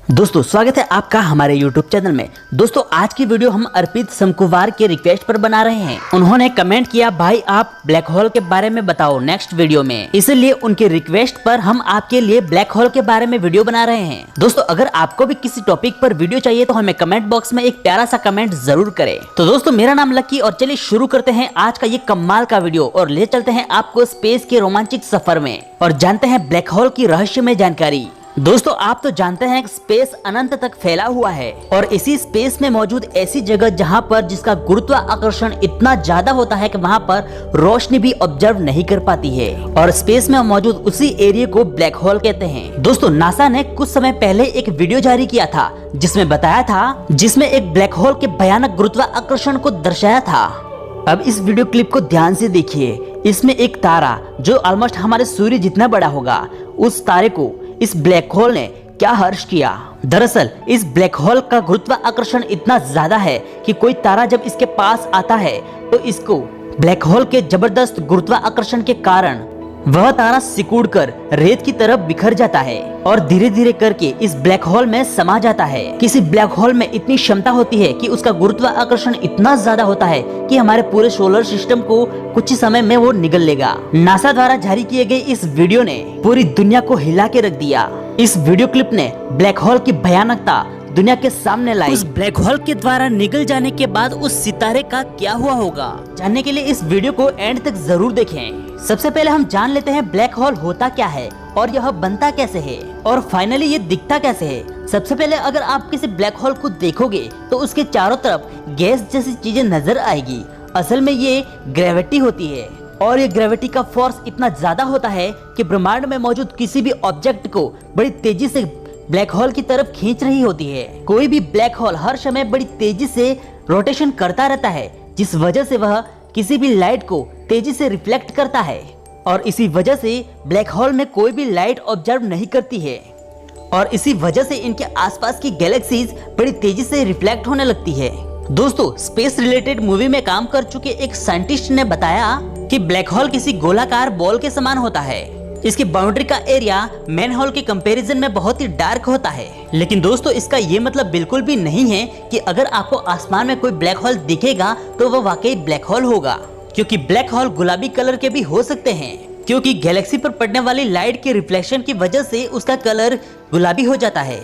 दोस्तों स्वागत है आपका हमारे YouTube चैनल में। दोस्तों आज की वीडियो हम अर्पित समकुमार के रिक्वेस्ट पर बना रहे हैं। उन्होंने कमेंट किया भाई आप ब्लैक होल के बारे में बताओ नेक्स्ट वीडियो में, इसलिए उनके रिक्वेस्ट पर हम आपके लिए ब्लैक होल के बारे में वीडियो बना रहे हैं। दोस्तों अगर आपको भी किसी टॉपिक पर वीडियो चाहिए तो हमें कमेंट बॉक्स में एक प्यारा सा कमेंट जरूर करें। तो दोस्तों मेरा नाम लकी और चलिए शुरू करते हैं आज का ये कमाल का वीडियो और ले चलते हैं आपको स्पेस के रोमांचक सफर में और जानते हैं ब्लैक होल की रहस्यमय जानकारी। दोस्तों आप तो जानते हैं स्पेस अनंत तक फैला हुआ है और इसी स्पेस में मौजूद ऐसी जगह जहां पर जिसका गुरुत्वाकर्षण इतना ज्यादा होता है कि वहां पर रोशनी भी ऑब्जर्व नहीं कर पाती है और स्पेस में मौजूद उसी एरिया को ब्लैक होल कहते हैं। दोस्तों नासा ने कुछ समय पहले एक वीडियो जारी किया था जिसमें बताया था जिसमें एक ब्लैक होल के भयानक गुरुत्वाकर्षण को दर्शाया था। अब इस वीडियो क्लिप को ध्यान से देखिए। इसमें एक तारा जो ऑलमोस्ट हमारे सूर्य जितना बड़ा होगा, उस तारे को इस ब्लैक होल ने क्या हर्ष किया। दरअसल इस ब्लैक होल का गुरुत्वाकर्षण इतना ज्यादा है कि कोई तारा जब इसके पास आता है तो इसको ब्लैक होल के जबरदस्त गुरुत्वाकर्षण के कारण वह तारा सिकुड़कर रेत की तरफ बिखर जाता है और धीरे धीरे करके इस ब्लैक होल में समा जाता है। किसी ब्लैक होल में इतनी क्षमता होती है कि उसका गुरुत्वाकर्षण इतना ज्यादा होता है कि हमारे पूरे सोलर सिस्टम को कुछ ही समय में वो निगल लेगा। नासा द्वारा जारी किए गए इस वीडियो ने पूरी दुनिया को हिला के रख दिया। इस वीडियो क्लिप ने ब्लैक होल की भयानकता दुनिया के सामने लाई। उस ब्लैक होल के द्वारा निगल जाने के बाद उस सितारे का क्या हुआ होगा, जानने के लिए इस वीडियो को एंड तक जरूर देखें। सबसे पहले हम जान लेते हैं ब्लैक होल होता क्या है और यह बनता कैसे है और फाइनली ये दिखता कैसे है। सबसे पहले अगर आप किसी ब्लैक होल को देखोगे तो उसके चारों तरफ गैस जैसी चीजें नजर आएगी। असल में ये ग्रेविटी होती है और ये ग्रेविटी का फोर्स इतना ज्यादा होता है कि ब्रह्मांड में मौजूद किसी भी ऑब्जेक्ट को बड़ी तेजी से ब्लैक होल की तरफ खींच रही होती है। कोई भी ब्लैक होल हर समय बड़ी तेजी से रोटेशन करता रहता है जिस वजह से वह किसी भी लाइट को तेजी से रिफ्लेक्ट करता है और इसी वजह से ब्लैक होल में कोई भी लाइट ऑब्जर्व नहीं करती है और इसी वजह से इनके आसपास की गैलेक्सीज बड़ी तेजी से रिफ्लेक्ट होने लगती है। दोस्तों स्पेस रिलेटेड मूवी में काम कर चुके एक साइंटिस्ट ने बताया कि ब्लैक होल किसी गोलाकार बॉल के समान होता है। इसकी बाउंड्री का एरिया मेन होल के कंपैरिजन में बहुत ही डार्क होता है। लेकिन दोस्तों इसका ये मतलब बिल्कुल भी नहीं है कि अगर आपको आसमान में कोई ब्लैक होल दिखेगा तो वह वाकई ब्लैक होल होगा, क्योंकि ब्लैक होल गुलाबी कलर के भी हो सकते हैं क्योंकि गैलेक्सी पर पड़ने वाली लाइट के रिफ्लेक्शन की वजह से उसका कलर गुलाबी हो जाता है।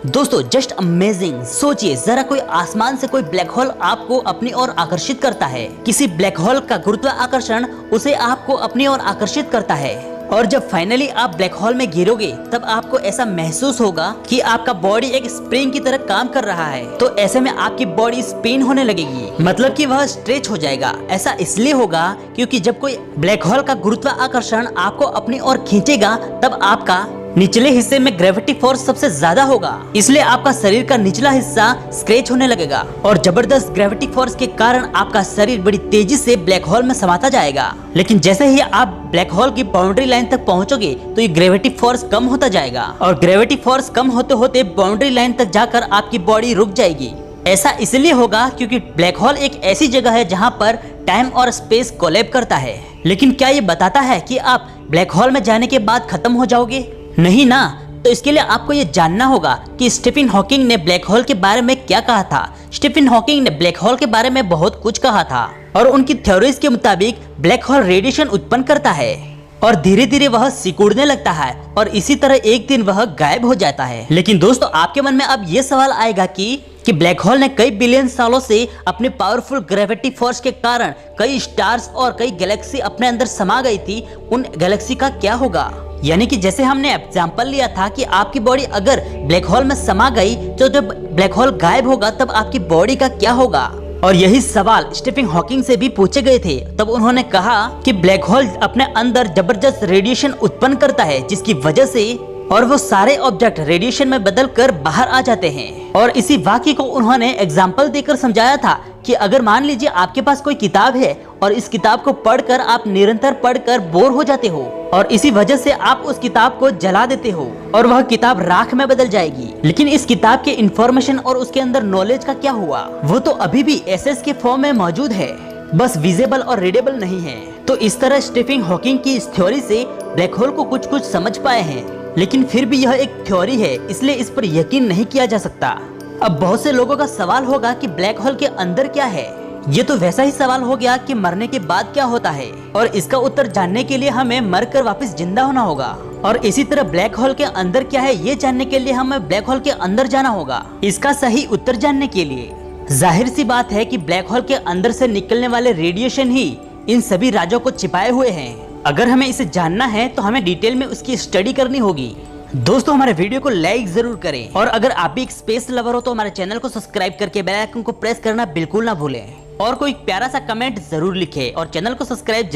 दोस्तों जस्ट अमेजिंग, सोचिए जरा कोई आसमान से कोई ब्लैक होल आपको अपनी ओर आकर्षित करता है। किसी ब्लैक होल का गुरुत्वाकर्षण उसे आपको अपनी ओर आकर्षित करता है और जब फाइनली आप ब्लैक होल में गिरोगे तब आपको ऐसा महसूस होगा कि आपका बॉडी एक स्प्रिंग की तरह काम कर रहा है। तो ऐसे में आपकी बॉडी स्पिन होने लगेगी, मतलब कि वह स्ट्रेच हो जाएगा। ऐसा इसलिए होगा क्योंकि जब कोई ब्लैक होल का गुरुत्वाकर्षण आपको अपनी ओर खींचेगा तब आपका निचले हिस्से में ग्रेविटी फोर्स सबसे ज्यादा होगा, इसलिए आपका शरीर का निचला हिस्सा स्क्रैच होने लगेगा और जबरदस्त ग्रेविटी फोर्स के कारण आपका शरीर बड़ी तेजी से ब्लैक होल में समाता जाएगा। लेकिन जैसे ही आप ब्लैक होल की बाउंड्री लाइन तक पहुंचोगे तो ये ग्रेविटी फोर्स कम होता जाएगा और ग्रेविटी फोर्स कम होते होते बाउंड्री लाइन तक जाकर आपकी बॉडी रुक जाएगी। ऐसा इसलिए होगा क्योंकि ब्लैक होल एक ऐसी जगह है जहाँ पर टाइम और स्पेस कोलैप करता है। लेकिन क्या ये बताता है कि आप ब्लैक होल में जाने के बाद खत्म हो जाओगे? नहीं ना। तो इसके लिए आपको ये जानना होगा कि स्टीफन हॉकिंग ने ब्लैक होल के बारे में क्या कहा था। स्टीफन हॉकिंग ने ब्लैक होल के बारे में बहुत कुछ कहा था और उनकी थ्योरीज के मुताबिक ब्लैक होल रेडिएशन उत्पन्न करता है और धीरे धीरे वह सिकुड़ने लगता है और इसी तरह एक दिन वह गायब हो जाता है। लेकिन दोस्तों आपके मन में अब ये सवाल आएगा कि ब्लैक होल ने कई बिलियन सालों से अपने पावरफुल ग्रेविटी फोर्स के कारण कई स्टार्स और कई गैलेक्सी अपने अंदर समा गई थी, उन गैलेक्सी का क्या होगा? यानी कि जैसे हमने एग्जांपल लिया था कि आपकी बॉडी अगर ब्लैक होल में समा गई तो जब ब्लैक होल गायब होगा तब आपकी बॉडी का क्या होगा? और यही सवाल स्टीफन हॉकिंग से भी पूछे गए थे। तब उन्होंने कहा कि ब्लैक होल अपने अंदर जबरदस्त रेडिएशन उत्पन्न करता है जिसकी वजह से और वो सारे ऑब्जेक्ट रेडिएशन में बदल कर बाहर आ जाते हैं। और इसी वाक्य को उन्होंने एग्जाम्पल देकर समझाया था कि अगर मान लीजिए आपके पास कोई किताब है और इस किताब को पढ़कर आप निरंतर पढ़कर बोर हो जाते हो और इसी वजह से आप उस किताब को जला देते हो और वह किताब राख में बदल जाएगी। लेकिन इस किताब के इंफॉर्मेशन और उसके अंदर नॉलेज का क्या हुआ? वो तो अभी भी एसेस के फॉर्म में मौजूद है, बस विजिबल और रीडेबल नहीं है। तो इस तरह स्टीफन हॉकिंग की इस थ्योरी से ब्लैक होल को कुछ समझ पाए हैं। लेकिन फिर भी यह एक थ्योरी है, इसलिए इस पर यकीन नहीं किया जा सकता। अब बहुत से लोगों का सवाल होगा कि ब्लैक होल के अंदर क्या है। ये तो वैसा ही सवाल हो गया कि मरने के बाद क्या होता है, और इसका उत्तर जानने के लिए हमें मरकर वापस जिंदा होना होगा। और इसी तरह ब्लैक होल के अंदर क्या है ये जानने के लिए हमें ब्लैक होल के अंदर जाना होगा इसका सही उत्तर जानने के लिए। जाहिर सी बात है कि ब्लैक होल के अंदर से निकलने वाले रेडिएशन ही इन सभी राजों को छिपाए हुए हैं। अगर हमें इसे जानना है तो हमें डिटेल में उसकी स्टडी करनी होगी। दोस्तों हमारे वीडियो को लाइक जरूर करें, और अगर आप भी एक स्पेस लवर हो तो हमारे चैनल को सब्सक्राइब करके बेल आइकन को प्रेस करना बिल्कुल ना भूलें, और कोई प्यारा सा कमेंट जरूर लिखें और चैनल को सब्सक्राइब